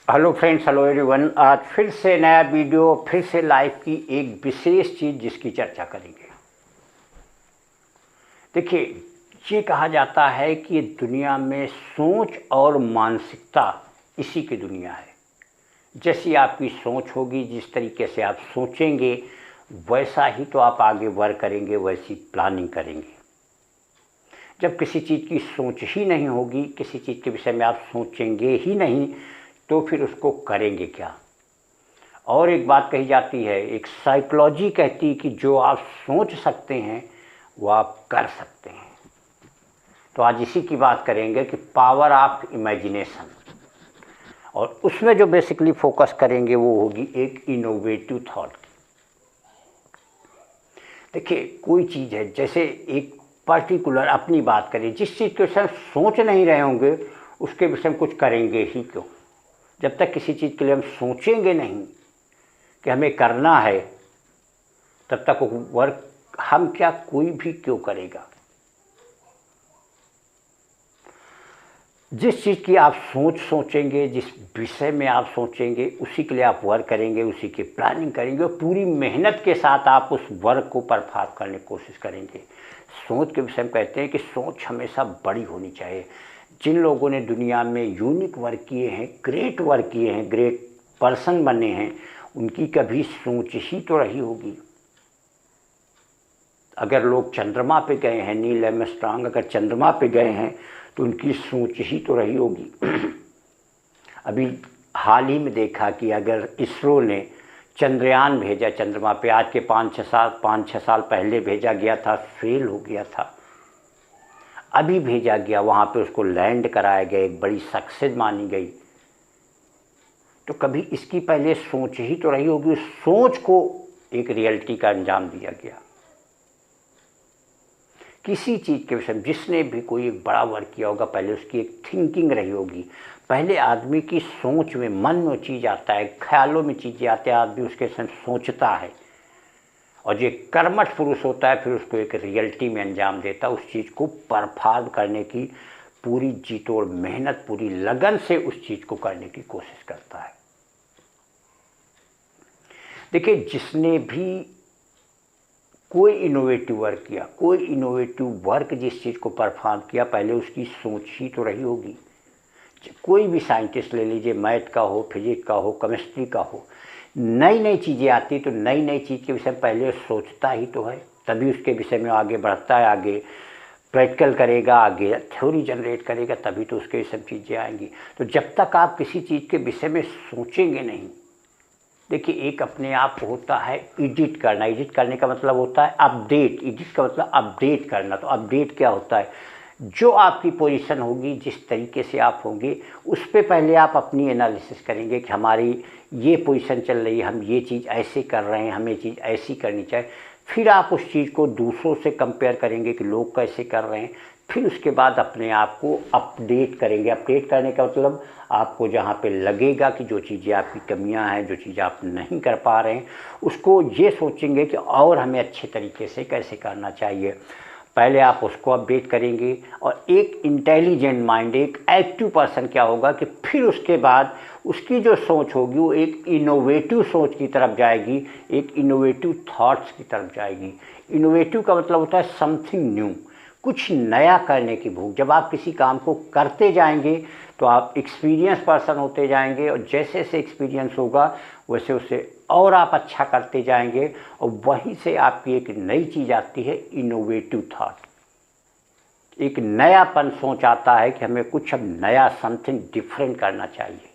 Hello friends, hello everyone. आज फिर से नया वीडियो, फिर से लाइफ की एक विशेष चीज़ जिसकी चर्चा करेंगे। देखिए, ये कहा जाता है कि दुनिया में सोच और मानसिकता इसी की दुनिया है। जैसी आपकी सोच होगी, जिस तरीके से आप सोचेंगे, वैसा ही तो आप आगे वर्क करेंगे, वैसी प्लानिंग करेंगे। जब किसी चीज़ की सोच ही नहीं होगी, किसी चीज़ के विषय में आप सोचेंगे ही नहीं, तो फिर उसको करेंगे क्या। और एक बात कही जाती है, एक साइकोलॉजी कहती है कि जो आप सोच सकते हैं वो आप कर सकते हैं। तो आज इसी की बात करेंगे कि पावर ऑफ इमेजिनेशन, और उसमें जो बेसिकली फोकस करेंगे वो होगी एक इनोवेटिव थॉट। देखिए, कोई चीज़ है, जैसे एक पर्टिकुलर अपनी बात करें, जिस चीज़ के विषय में सोच नहीं रहे होंगे उसके विषय में कुछ करेंगे ही क्यों। जब तक किसी चीज़ के लिए हम सोचेंगे नहीं कि हमें करना है, तब तक वो वर्क हम क्या, कोई भी क्यों करेगा। जिस चीज़ की आप सोचेंगे, जिस विषय में आप सोचेंगे, उसी के लिए आप वर्क करेंगे, उसी की प्लानिंग करेंगे और पूरी मेहनत के साथ आप उस वर्क को परफॉर्म करने की कोशिश करेंगे। सोच के विषय में कहते हैं कि सोच हमेशा बड़ी होनी चाहिए। जिन लोगों ने दुनिया में यूनिक वर्क किए हैं, ग्रेट वर्क किए हैं, ग्रेट पर्सन बने हैं, उनकी कभी सोच ही तो रही होगी। अगर लोग चंद्रमा पे गए हैं, नील आर्मस्ट्रांग अगर चंद्रमा पे गए हैं, तो उनकी सोच ही तो रही होगी। अभी हाल ही में देखा कि अगर इसरो ने चंद्रयान भेजा चंद्रमा पे, आज के 5-6 साल पहले भेजा गया था, फेल हो गया था। अभी भेजा गया, वहाँ पे उसको लैंड कराया गया, एक बड़ी सक्सेस मानी गई। तो कभी इसकी पहले सोच ही तो रही होगी, उस सोच को एक रियलिटी का अंजाम दिया गया। किसी चीज़ के विषय में जिसने भी कोई एक बड़ा वर्क किया होगा, पहले उसकी एक थिंकिंग रही होगी। पहले आदमी की सोच में, मन में चीज़ आता है, ख्यालों में चीज़ें आती है, आदमी उसके संग सोचता है, और ये कर्मठ पुरुष होता है, फिर उसको एक रियलिटी में अंजाम देता है। उस चीज़ को परफॉर्म करने की पूरी जी तोड़ मेहनत, पूरी लगन से उस चीज़ को करने की कोशिश करता है। देखिए, जिसने भी कोई इनोवेटिव वर्क किया, कोई इनोवेटिव वर्क जिस चीज़ को परफॉर्म किया, पहले उसकी सोच ही तो रही होगी। कोई भी साइंटिस्ट ले लीजिए, मैथ का हो, फिजिक्स का हो, केमिस्ट्री का हो, नई नई चीज़ें आती तो नई नई चीज़ के विषय में पहले सोचता ही तो है, तभी उसके विषय में आगे बढ़ता है, आगे प्रैक्टिकल करेगा, आगे थ्योरी जनरेट करेगा, तभी तो उसके सब चीज़ें आएंगी। तो जब तक आप किसी चीज़ के विषय में सोचेंगे नहीं, देखिए, एक अपने आप होता है एडिट करना। एडिट करने का मतलब होता है अपडेट। एडिट का मतलब अपडेट करना। तो अपडेट क्या होता है, जो आपकी पोजीशन होगी, जिस तरीके से आप होंगे, उस पर पहले आप अपनी एनालिसिस करेंगे कि हमारी ये पोजीशन चल रही है, हम ये चीज़ ऐसे कर रहे हैं, हमें चीज़ ऐसी करनी चाहिए। फिर आप उस चीज़ को दूसरों से कंपेयर करेंगे कि लोग कैसे कर रहे हैं। फिर उसके बाद अपने आप को अपडेट करेंगे। अपडेट करने का मतलब आपको जहाँ पे लगेगा कि जो चीज़ें आपकी कमियां हैं, जो चीज़ आप नहीं कर पा रहे हैं, उसको ये सोचेंगे कि और हमें अच्छे तरीके से कैसे करना चाहिए। पहले आप उसको अपडेट करेंगे, और एक इंटेलिजेंट माइंड, एक एक्टिव पर्सन क्या होगा कि फिर उसके बाद उसकी जो सोच होगी वो एक इनोवेटिव सोच की तरफ जाएगी, एक इनोवेटिव थॉट्स की तरफ जाएगी। इनोवेटिव का मतलब होता है समथिंग न्यू, कुछ नया करने की भूख। जब आप किसी काम को करते जाएंगे तो आप एक्सपीरियंस पर्सन होते जाएंगे, और जैसे जैसे एक्सपीरियंस होगा वैसे वैसे और आप अच्छा करते जाएंगे, और वहीं से आपकी एक नई चीज़ आती है, इनोवेटिव थॉट। एक नयापन सोच आता है कि हमें कुछ अब नया, समथिंग डिफरेंट करना चाहिए,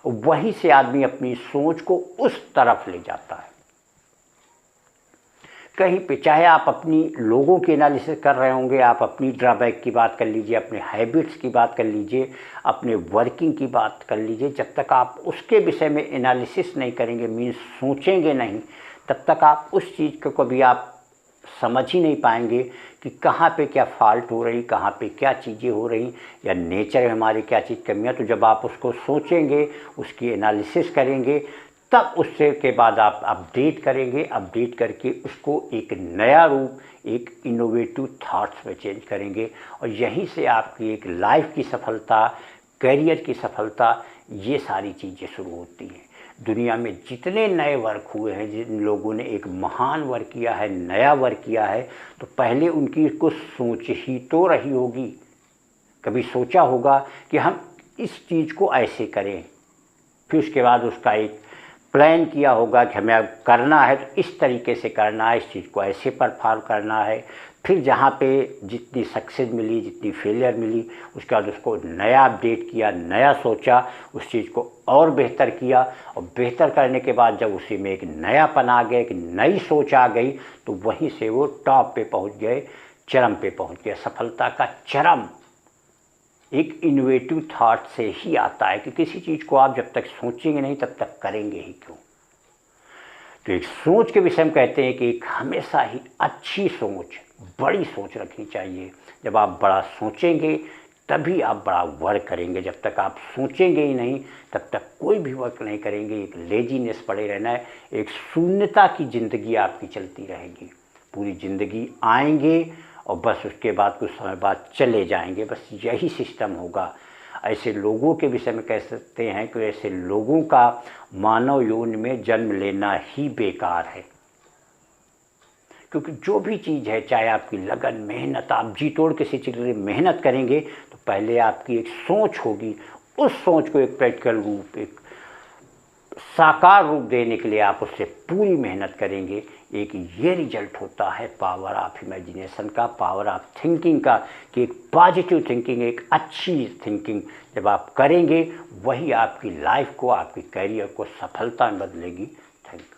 और वहीं से आदमी अपनी सोच को उस तरफ ले जाता है। कहीं पे चाहे आप अपनी लोगों की एनालिसिस कर रहे होंगे, आप अपनी ड्रॉबैक की बात कर लीजिए, अपने हैबिट्स की बात कर लीजिए, अपने वर्किंग की बात कर लीजिए, जब तक आप उसके विषय में एनालिसिस नहीं करेंगे, मीन्स सोचेंगे नहीं, तब तक आप उस चीज़ को कभी आप समझ ही नहीं पाएंगे कि कहाँ पे क्या फॉल्ट हो रही, कहाँ पे क्या चीज़ें हो रही, या नेचर में हमारी क्या चीज़ कमियाँ। तो जब आप उसको सोचेंगे, उसकी एनालिसिस करेंगे, तब उससे के बाद आप अपडेट करेंगे। अपडेट करके उसको एक नया रूप, एक इनोवेटिव थॉट्स में चेंज करेंगे, और यहीं से आपकी एक लाइफ की सफलता, करियर की सफलता, ये सारी चीज़ें शुरू होती हैं। दुनिया में जितने नए वर्क हुए हैं, जिन लोगों ने एक महान वर्क किया है, नया वर्क किया है, तो पहले उनकी कुछ सोच ही तो रही होगी। कभी सोचा होगा कि हम इस चीज़ को ऐसे करें, फिर उसके बाद उसका एक प्लान किया होगा कि हमें अब करना है तो इस तरीके से करना है, इस चीज़ को ऐसे परफॉर्म करना है। फिर जहाँ पे जितनी सक्सेस मिली, जितनी फेलियर मिली, उसके बाद उसको नया अपडेट किया, नया सोचा, उस चीज़ को और बेहतर किया, और बेहतर करने के बाद जब उसी में एक नयापन आ गया, एक नई सोच आ गई, तो वहीं से वो टॉप पे पहुँच गए, चरम पे पहुँच गए। सफलता का चरम एक इनोवेटिव थॉट से ही आता है कि किसी चीज़ को आप जब तक सोचेंगे नहीं तब तक करेंगे ही क्यों। तो एक सोच के विषय में कहते हैं कि एक हमेशा ही अच्छी सोच, बड़ी सोच रखनी चाहिए। जब आप बड़ा सोचेंगे तभी आप बड़ा वर्क करेंगे। जब तक आप सोचेंगे ही नहीं तब तक कोई भी वर्क नहीं करेंगे। एक लेजीनेस पड़े रहना है, एक शून्यता की ज़िंदगी आपकी चलती रहेगी। पूरी ज़िंदगी आएंगे और बस उसके बाद कुछ समय बाद चले जाएंगे, बस यही सिस्टम होगा। ऐसे लोगों के विषय में कह सकते हैं कि ऐसे लोगों का मानव योनि में जन्म लेना ही बेकार है। क्योंकि जो भी चीज़ है, चाहे आपकी लगन, मेहनत, आप जी तोड़ किसी चीज़ के लिए मेहनत करेंगे तो पहले आपकी एक सोच होगी, उस सोच को एक प्रैक्टिकल रूप, एक साकार रूप देने के लिए आप उससे पूरी मेहनत करेंगे। एक ये रिजल्ट होता है पावर ऑफ इमेजिनेशन का, पावर ऑफ थिंकिंग का, कि एक पॉजिटिव थिंकिंग, एक अच्छी थिंकिंग जब आप करेंगे वही आपकी लाइफ को, आपकी करियर को सफलता में बदलेगी। Thank you.